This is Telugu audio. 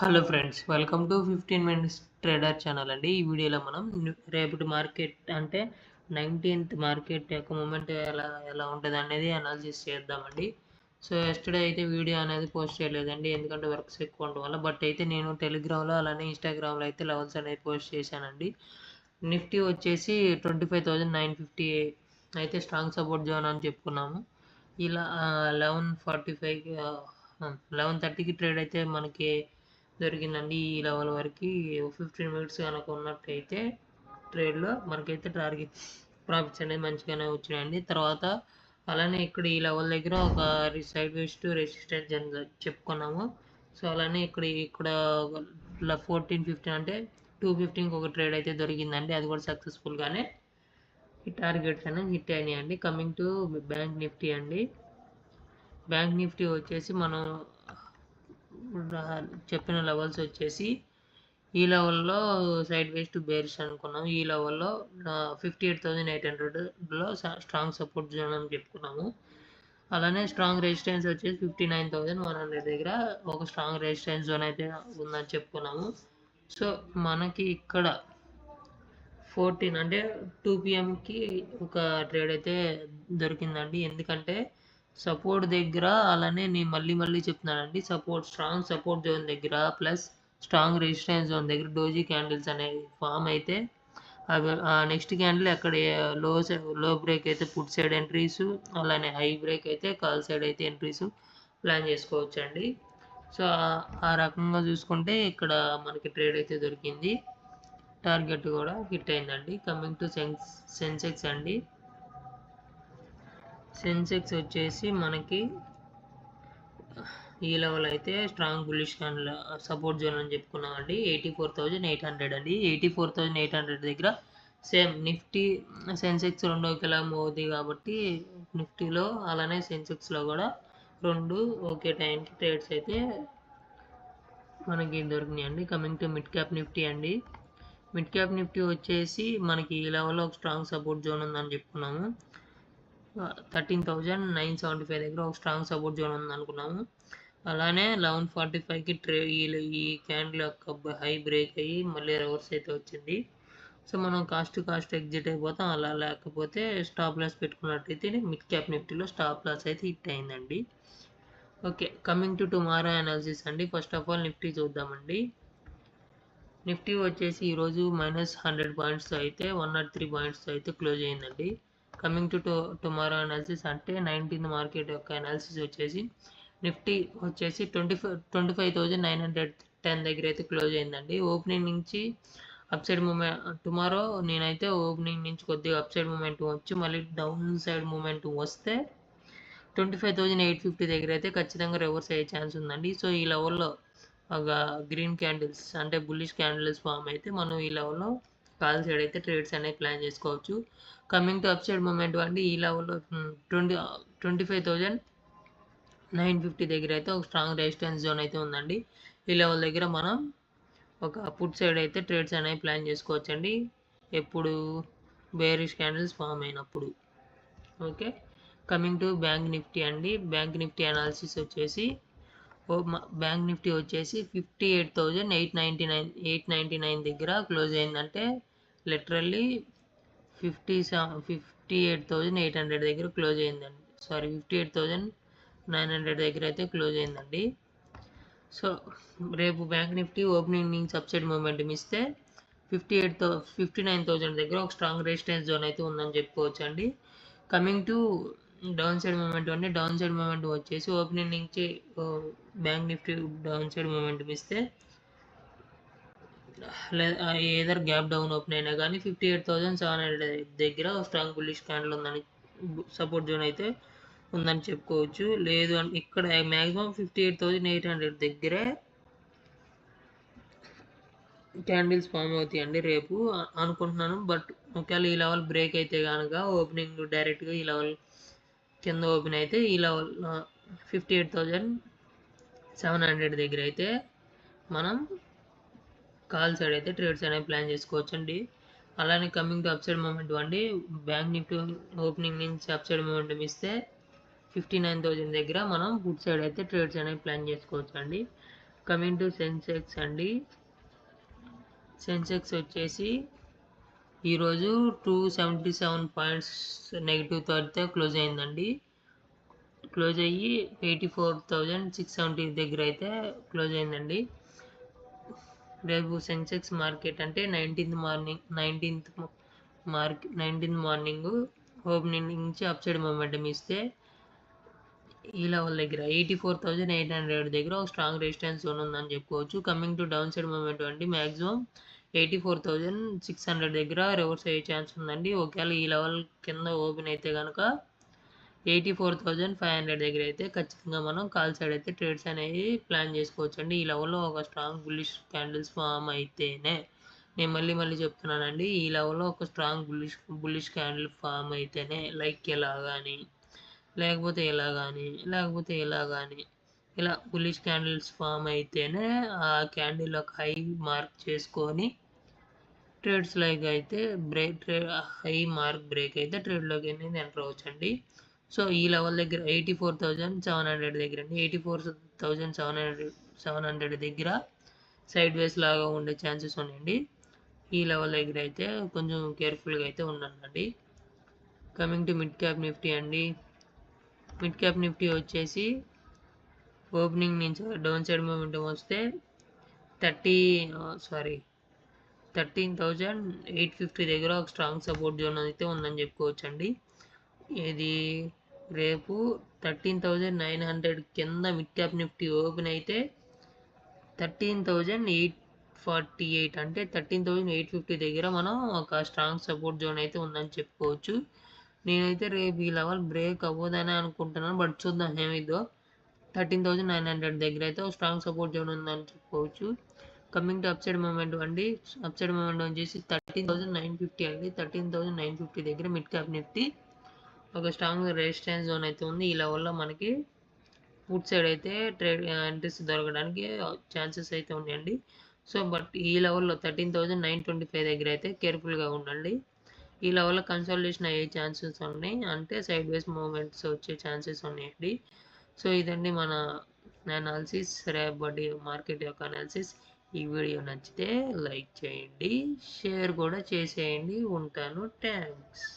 Hello friends, welcome to 15 minutes trader channel అండి. ఈ వీడియోలో మనం రేపటి మార్కెట్ అంటే 19th మార్కెట్ యొక్క మూమెంట్ ఎలా ఎలా ఉంటుంది అనేది అనాలిసిస్ చేద్దామండి. సో ఎస్టర్డే అయితే వీడియో అనేది పోస్ట్ చేయలేదండి, ఎందుకంటే వర్క్స్ ఎక్కువ ఉండడం వల్ల. బట్ అయితే నేను టెలిగ్రామ్లో అలానే ఇన్స్టాగ్రామ్లో అయితే లెవెల్స్ అనేది పోస్ట్ చేశానండి. నిఫ్టీ వచ్చేసి 25,950 అయితే స్ట్రాంగ్ సపోర్ట్ జోన్ అని చెప్పుకున్నాము. ఇలా 11:45 11:30కి ట్రేడ్ అయితే మనకి దొరికిందండి. ఈ లెవెల్ వరకు 15 మినిట్స్ కనుక ఉన్నట్టయితే ట్రేడ్లో మనకైతే టార్గెట్ ప్రాఫిట్స్ అనేది మంచిగానే వచ్చినాయండి. తర్వాత అలానే ఇక్కడ ఈ లెవెల్ దగ్గర ఒక సైడ్ వేస్ టు రెసిస్టెన్స్ అని చెప్పుకున్నాము. సో అలానే ఇక్కడ 14-15 అంటే 215కి ఒక ట్రేడ్ అయితే దొరికిందండి. అది కూడా సక్సెస్ఫుల్గానే ఈ టార్గెట్స్ అనేది హిట్ అయినాయండి. కమింగ్ టు బ్యాంక్ నిఫ్టీ అండి. బ్యాంక్ నిఫ్టీ వచ్చేసి మనం చెప్పిన లెవెల్స్ వచ్చేసి ఈ లెవెల్లో సైడ్ వేస్ టు బేరిష్ అనుకున్నాము. ఈ లెవెల్లో 58,800లో స్ట్రాంగ్ సపోర్ట్ జోన్ అని చెప్పుకున్నాము. అలానే స్ట్రాంగ్ రెసిస్టెన్స్ వచ్చేసి 59,100 దగ్గర ఒక స్ట్రాంగ్ రెసిస్టెన్స్ జోన్ అయితే ఉందని చెప్పుకున్నాము. సో మనకి ఇక్కడ 14 అంటే 2 PMకి ఒక ట్రేడ్ అయితే దొరికిందండి. ఎందుకంటే సపోర్ట్ దగ్గర అలానే నేను మళ్ళీ చెప్తున్నానండి, స్ట్రాంగ్ సపోర్ట్ జోన్ దగ్గర ప్లస్ స్ట్రాంగ్ రెసిస్టెన్స్ జోన్ దగ్గర డోజీ క్యాండిల్స్ అనేవి ఫామ్ అయితే అవి నెక్స్ట్ క్యాండిల్ అక్కడ లో బ్రేక్ అయితే పుట్ సైడ్ ఎంట్రీస్, అలానే హై బ్రేక్ అయితే కాల్ సైడ్ అయితే ఎంట్రీస్ ప్లాన్ చేసుకోవచ్చు అండి. సో ఆ రకంగా చూసుకుంటే ఇక్కడ మనకి ట్రేడ్ అయితే దొరికింది. టార్గెట్ కూడా హిట్ అయిందండి. కమింగ్ టు సెన్సెక్స్ అండి. సెన్సెక్స్ వచ్చేసి మనకి ఈ లెవెల్ అయితే strong bullish candle support zone అని చెప్పుకున్నాం అండి. 84,800 అండి. 84,800 దగ్గర సేమ్ నిఫ్టీ సెన్సెక్స్ రెండు ఒకేలా మూవ్ అవుతాయి కాబట్టి నిఫ్టీలో అలానే సెన్సెక్స్లో కూడా రెండు ఒకే టైంకి ట్రేడ్స్ అయితే మనకి దొరికినాయి అండి. Coming to mid cap Nifty అండి. మిడ్ క్యాప్ నిఫ్టీ వచ్చేసి మనకి ఈ లెవెల్లో ఒక స్ట్రాంగ్ సపోర్ట్ జోన్ ఉందని చెప్పుకున్నాము. 13,975 దగ్గర ఒక స్ట్రాంగ్ సపోర్ట్ జోన్ ఉంది అనుకున్నాము. అలానే 11:45కి ఈ క్యాండిల్ యొక్క హై బ్రేక్ అయ్యి మళ్ళీ రివర్స్ అయితే వచ్చింది. సో మనం కాస్ట్ ఎగ్జిట్ అయిపోతాం. అలా లేకపోతే స్టాప్ లాస్ పెట్టుకున్నట్టయితే మిడ్ క్యాప్ నిఫ్టీలో స్టాప్ లాస్ అయితే హిట్ అయిందండి. Okay, coming to tomorrow analysis అండి. ఫస్ట్ ఆఫ్ ఆల్ నిఫ్టీ చూద్దామండి. నిఫ్టీ వచ్చేసి ఈరోజు -100 పాయింట్స్తో అయితే 103 పాయింట్స్తో అయితే క్లోజ్ అయిందండి. కమింగ్ టు టుమారో అనాలిసిస్ అంటే 19th మార్కెట్ యొక్క అనాలిసిస్ వచ్చేసి నిఫ్టీ వచ్చేసి 25,910 దగ్గర అయితే క్లోజ్ అయిందండి. ఓపెనింగ్ నుంచి అప్ సైడ్ మూమెంట్ టుమారో నేనైతే ఓపెనింగ్ నుంచి కొద్దిగా అప్ సైడ్ మూమెంట్ వచ్చి మళ్ళీ డౌన్ సైడ్ మూమెంట్ వస్తే 25,850 దగ్గర అయితే ఖచ్చితంగా రివర్స్ అయ్యే ఛాన్స్ ఉందండి. సో ఈ లెవెల్లో ఒక గ్రీన్ క్యాండిల్స్ అంటే బుల్లిష్ క్యాండిల్స్ ఫామ్ అయితే మనం ఈ లెవెల్లో కాల్ సైడ్ అయితే ట్రేడ్స్ అనేవి ప్లాన్ చేసుకోవచ్చు. Coming to up side movement అండి, ఈ లెవెల్లో 25,950 దగ్గర అయితే ఒక స్ట్రాంగ్ రెసిస్టెన్స్ జోన్ అయితే ఉందండి. ఈ లెవెల్ దగ్గర మనం ఒక పుట్ సైడ్ అయితే ట్రేడ్స్ అనేవి ప్లాన్ చేసుకోవచ్చు అండి, ఎప్పుడు బేరిష్ క్యాండిల్స్ ఫామ్ అయినప్పుడు. Okay, coming to bank Nifty అండి. బ్యాంక్ నిఫ్టీ అనాలిసిస్ వచ్చేసి బ్యాంక్ నిఫ్టీ వచ్చేసి 58,899 దగ్గర క్లోజ్ అయిందంటే లిటరల్లీ 58,800 దగ్గర క్లోజ్ అయిందండి. 58,900 దగ్గర అయితే క్లోజ్ అయిందండి. సో రేపు బ్యాంక్ నిఫ్టీ ఓపెనింగ్ నుంచి సబ్సైడ్ మూమెంట్ ఇస్తే 59,000 దగ్గర ఒక స్ట్రాంగ్ రెసిస్టెన్స్ జోన్ అయితే ఉందని చెప్పుకోవచ్చు అండి. Coming to down side movement అండి. డౌన్ సైడ్ మూమెంట్ వచ్చేసి ఓపెనింగ్ నుంచి bank nifty down side movement ఇస్తే ఏదర్ గ్యాప్ డౌన్ ఓపెన్ అయినా కానీ 58,700 దగ్గర స్ట్రాంగ్ బుల్లిష్ క్యాండిల్ ఉందని సపోర్ట్ జోన్ అయితే ఉందని చెప్పుకోవచ్చు. లేదు అంటే ఇక్కడ మ్యాక్సిమం 58,800 దగ్గరే క్యాండిల్స్ ఫామ్ అవుతాయండి రేపు అనుకుంటున్నాను. బట్ ఒకవేళ ఈ లెవెల్ బ్రేక్ అయితే కనుక ఓపెనింగ్ డైరెక్ట్గా ఈ లెవెల్ కింద ఓపెన్ అయితే ఈ లెవెల్ 58,700 దగ్గర అయితే మనం కాల్ సైడ్ అయితే ట్రేడ్స్ అనేవి ప్లాన్ చేసుకోవచ్చు అండి. అలానే coming to up side movement అండి. బ్యాంక్ నిఫ్టీ ఓపెనింగ్ నుంచి అప్ సైడ్ మూమెంట్ ఇస్తే 59,000 దగ్గర మనం పుట్ సైడ్ అయితే ట్రేడ్స్ అనేవి ప్లాన్ చేసుకోవచ్చు అండి. కమింగ్ టు సెన్సెక్స్ అండి. సెన్సెక్స్ వచ్చేసి ఈరోజు 277 పాయింట్స్ నెగిటివ్తో అయితే క్లోజ్ అయిందండి. క్లోజ్ అయ్యి 84,670 దగ్గర అయితే క్లోజ్ అయిందండి. రేపు సెన్సెక్స్ మార్కెట్ అంటే 19th మార్నింగ్ ఓపెనింగ్ నుంచి అప్ సైడ్ మొమెంటం ఇస్తే ఈ లెవెల్ దగ్గర 84,800 దగ్గర ఒక స్ట్రాంగ్ రెసిస్టెన్స్ జోన్ ఉందని చెప్పుకోవచ్చు. Coming to down side movement అండి, మ్యాక్సిమం 84,600 దగ్గర రివర్స్ అయ్యే ఛాన్స్ ఉందండి. ఒకవేళ ఈ లెవెల్ కింద ఓపెన్ అయితే కనుక 84,500 దగ్గర అయితే ఖచ్చితంగా మనం కాల్ సైడ్ అయితే ట్రేడ్స్ అనేవి ప్లాన్ చేసుకోవచ్చు అండి. ఈ లెవెల్లో ఒక స్ట్రాంగ్ బుల్లిష్ క్యాండిల్స్ ఫామ్ అయితేనే, నేను మళ్ళీ చెప్తున్నానండి, ఈ లెవెల్లో ఒక స్ట్రాంగ్ బుల్లిష్ క్యాండిల్ ఫామ్ అయితేనే, లైక్ ఇలా కానీ లేకపోతే ఇలా కానీ ఇలా బుల్లిష్ క్యాండిల్స్ ఫామ్ అయితేనే ఆ క్యాండిల్ ఒక హై మార్క్ చేసుకొని ట్రేడ్స్ లైక్ అయితే హై మార్క్ బ్రేక్ అయితే ట్రేడ్లోకి అనేది ఎంటర్ అవ్వచ్చండి. సో ఈ లెవెల్ దగ్గర 84,700 దగ్గర అండి, 84,700 దగ్గర సైడ్ వేస్ లాగా ఉండే ఛాన్సెస్ ఉన్నాయండి. ఈ లెవెల్ దగ్గర అయితే కొంచెం కేర్ఫుల్గా అయితే ఉండండి. Coming to mid cap Nifty అండి. మిడ్ క్యాప్ నిఫ్టీ వచ్చేసి ఓపెనింగ్ నుంచి డౌన్ సైడ్ మూమెంటం వస్తే 13,850 దగ్గర ఒక స్ట్రాంగ్ సపోర్ట్ జోన్ అయితే ఉందని చెప్పుకోవచ్చు అండి. ఇది రేపు 13,900 కింద మిడ్ క్యాప్ నిఫ్టీ ఓపెన్ అయితే 13,848 అంటే 13,850 దగ్గర మనం ఒక స్ట్రాంగ్ సపోర్ట్ జోన్ అయితే ఉందని చెప్పుకోవచ్చు. నేనైతే రేపు ఈ లెవెల్ బ్రేక్ అవ్వదని అనుకుంటున్నాను, బట్ చూద్దాం ఏమిదో. 13,900 దగ్గర అయితే ఒక స్ట్రాంగ్ సపోర్ట్ జోన్ ఉందని చెప్పుకోవచ్చు. Coming to up side movement అండి. అప్ సైడ్ మూమెంట్ వచ్చేసి 13,950 అండి. 13,950 దగ్గర మిడ్ క్యాప్ నిఫ్టీ ఒక స్ట్రాంగ్ రెసిస్టెన్స్ జోన్ అయితే ఉంది. ఈ లెవెల్లో మనకి ఫుడ్ సైడ్ అయితే ట్రేడ్ ఎంట్రీస్ దొరకడానికి ఛాన్సెస్ అయితే ఉన్నాయండి. సో బట్ ఈ లెవెల్లో 13,925 దగ్గర అయితే కేర్ఫుల్గా ఉండండి. ఈ లెవెల్లో కన్సల్టేషన్ అయ్యే ఛాన్సెస్ ఉన్నాయి, అంటే సైడ్ వేస్ మూమెంట్స్ వచ్చే ఛాన్సెస్ ఉన్నాయండి. సో ఇదండి మన అనాలిసిస్, రేపటి మార్కెట్ యొక్క అనాలిసిస్. ఈ వీడియో నచ్చితే లైక్ చేయండి, షేర్ కూడా చేసేయండి. ఉంటాను, థ్యాంక్స్.